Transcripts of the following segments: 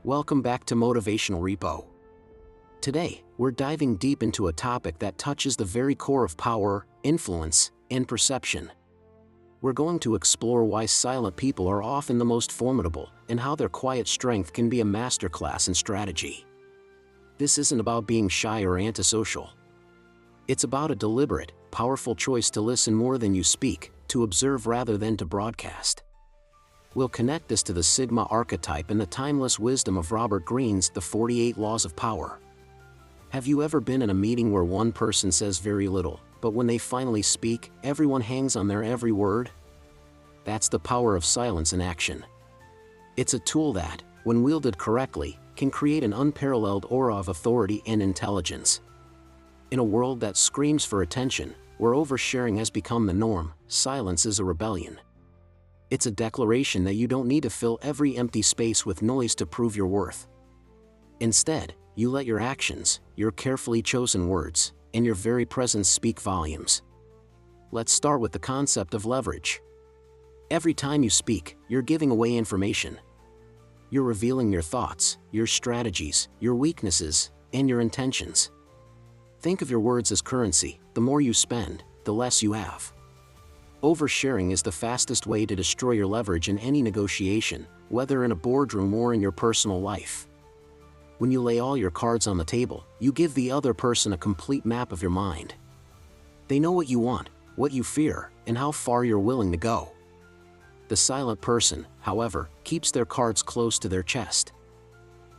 Welcome back to Motivational Repo. Today, we're diving deep into a topic that touches the very core of power, influence, and perception. We're going to explore why silent people are often the most formidable and how their quiet strength can be a masterclass in strategy. This isn't about being shy or antisocial. It's about a deliberate, powerful choice to listen more than you speak, to observe rather than to broadcast. We'll connect this to the Sigma archetype and the timeless wisdom of Robert Greene's The 48 Laws of Power. Have you ever been in a meeting where one person says very little, but when they finally speak, everyone hangs on their every word? That's the power of silence in action. It's a tool that, when wielded correctly, can create an unparalleled aura of authority and intelligence. In a world that screams for attention, where oversharing has become the norm, silence is a rebellion. It's a declaration that you don't need to fill every empty space with noise to prove your worth. Instead, you let your actions, your carefully chosen words, and your very presence speak volumes. Let's start with the concept of leverage. Every time you speak, you're giving away information. You're revealing your thoughts, your strategies, your weaknesses, and your intentions. Think of your words as currency. The more you spend, the less you have. Oversharing is the fastest way to destroy your leverage in any negotiation, whether in a boardroom or in your personal life. When you lay all your cards on the table, you give the other person a complete map of your mind. They know what you want, what you fear, and how far you're willing to go. The silent person, however, keeps their cards close to their chest.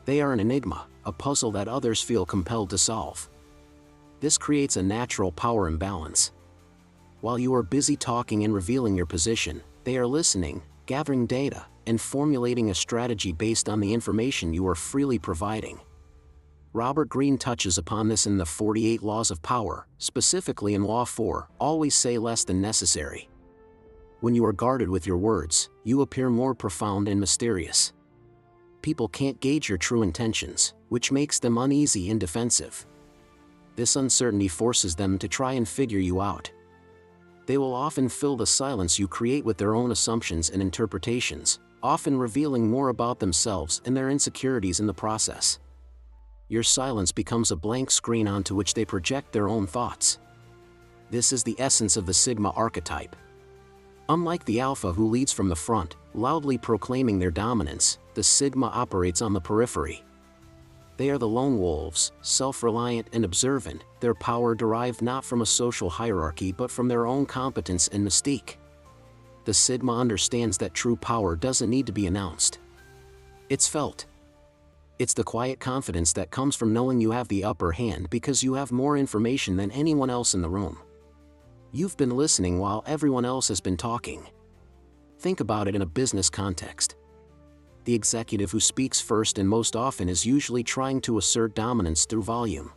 They are an enigma, a puzzle that others feel compelled to solve. This creates a natural power imbalance. While you are busy talking and revealing your position, they are listening, gathering data, and formulating a strategy based on the information you are freely providing. Robert Greene touches upon this in the 48 Laws of Power, specifically in Law 4, always say less than necessary. When you are guarded with your words, you appear more profound and mysterious. People can't gauge your true intentions, which makes them uneasy and defensive. This uncertainty forces them to try and figure you out. They will often fill the silence you create with their own assumptions and interpretations, often revealing more about themselves and their insecurities in the process. Your silence becomes a blank screen onto which they project their own thoughts. This is the essence of the Sigma archetype. Unlike the Alpha who leads from the front, loudly proclaiming their dominance, the Sigma operates on the periphery. They are the lone wolves, self-reliant and observant, their power derived not from a social hierarchy but from their own competence and mystique. The Sigma understands that true power doesn't need to be announced. It's felt. It's the quiet confidence that comes from knowing you have the upper hand because you have more information than anyone else in the room. You've been listening while everyone else has been talking. Think about it in a business context. The executive who speaks first and most often is usually trying to assert dominance through volume.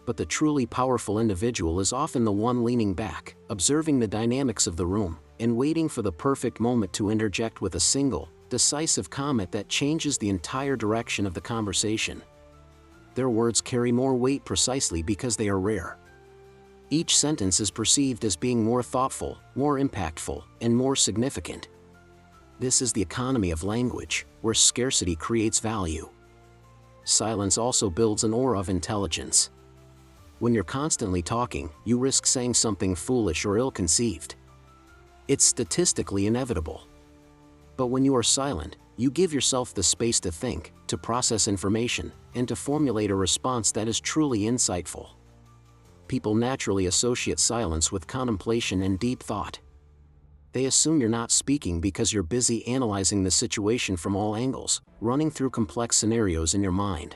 But the truly powerful individual is often the one leaning back, observing the dynamics of the room, and waiting for the perfect moment to interject with a single, decisive comment that changes the entire direction of the conversation. Their words carry more weight precisely because they are rare. Each sentence is perceived as being more thoughtful, more impactful, and more significant. This is the economy of language, where scarcity creates value. Silence also builds an aura of intelligence. When you're constantly talking, you risk saying something foolish or ill-conceived. It's statistically inevitable. But when you are silent, you give yourself the space to think, to process information, and to formulate a response that is truly insightful. People naturally associate silence with contemplation and deep thought. They assume you're not speaking because you're busy analyzing the situation from all angles, running through complex scenarios in your mind.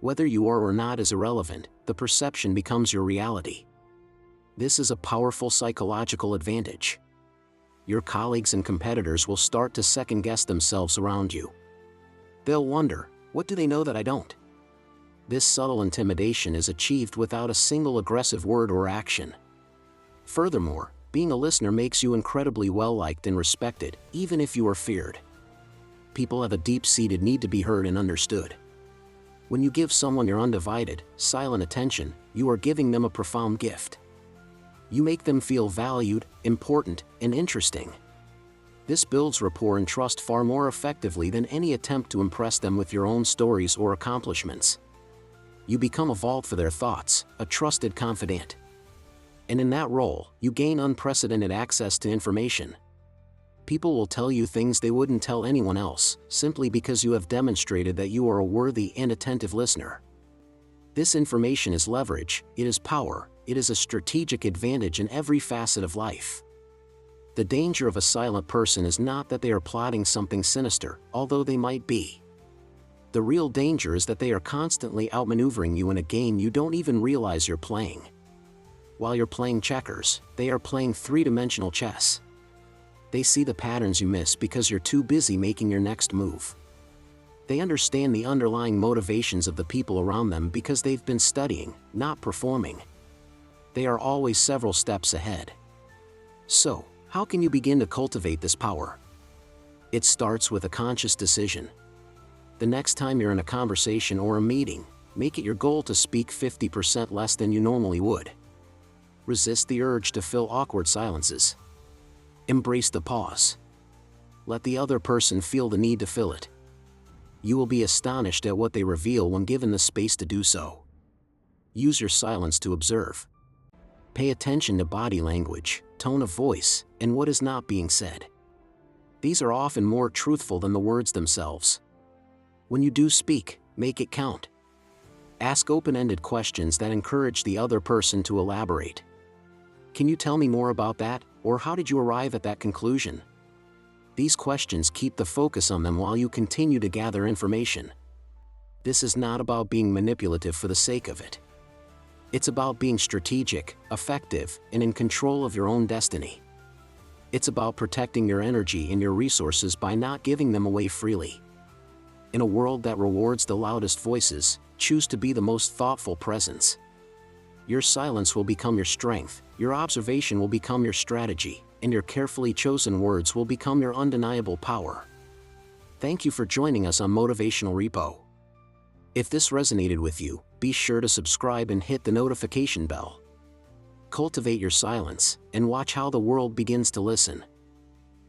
Whether you are or not is irrelevant, the perception becomes your reality. This is a powerful psychological advantage. Your colleagues and competitors will start to second-guess themselves around you. They'll wonder, what do they know that I don't? This subtle intimidation is achieved without a single aggressive word or action. Furthermore, being a listener makes you incredibly well-liked and respected, even if you are feared. People have a deep-seated need to be heard and understood. When you give someone your undivided, silent attention, you are giving them a profound gift. You make them feel valued, important, and interesting. This builds rapport and trust far more effectively than any attempt to impress them with your own stories or accomplishments. You become a vault for their thoughts, a trusted confidant. And in that role, you gain unprecedented access to information. People will tell you things they wouldn't tell anyone else, simply because you have demonstrated that you are a worthy and attentive listener. This information is leverage, it is power, it is a strategic advantage in every facet of life. The danger of a silent person is not that they are plotting something sinister, although they might be. The real danger is that they are constantly outmaneuvering you in a game you don't even realize you're playing. While you're playing checkers, they are playing three-dimensional chess. They see the patterns you miss because you're too busy making your next move. They understand the underlying motivations of the people around them because they've been studying, not performing. They are always several steps ahead. So, how can you begin to cultivate this power? It starts with a conscious decision. The next time you're in a conversation or a meeting, make it your goal to speak 50% less than you normally would. Resist the urge to fill awkward silences. Embrace the pause. Let the other person feel the need to fill it. You will be astonished at what they reveal when given the space to do so. Use your silence to observe. Pay attention to body language, tone of voice, and what is not being said. These are often more truthful than the words themselves. When you do speak, make it count. Ask open-ended questions that encourage the other person to elaborate. Can you tell me more about that, or how did you arrive at that conclusion? These questions keep the focus on them while you continue to gather information. This is not about being manipulative for the sake of it. It's about being strategic, effective, and in control of your own destiny. It's about protecting your energy and your resources by not giving them away freely. In a world that rewards the loudest voices, choose to be the most thoughtful presence. Your silence will become your strength, your observation will become your strategy, and your carefully chosen words will become your undeniable power. Thank you for joining us on Motivational Repo. If this resonated with you, be sure to subscribe and hit the notification bell. Cultivate your silence, and watch how the world begins to listen.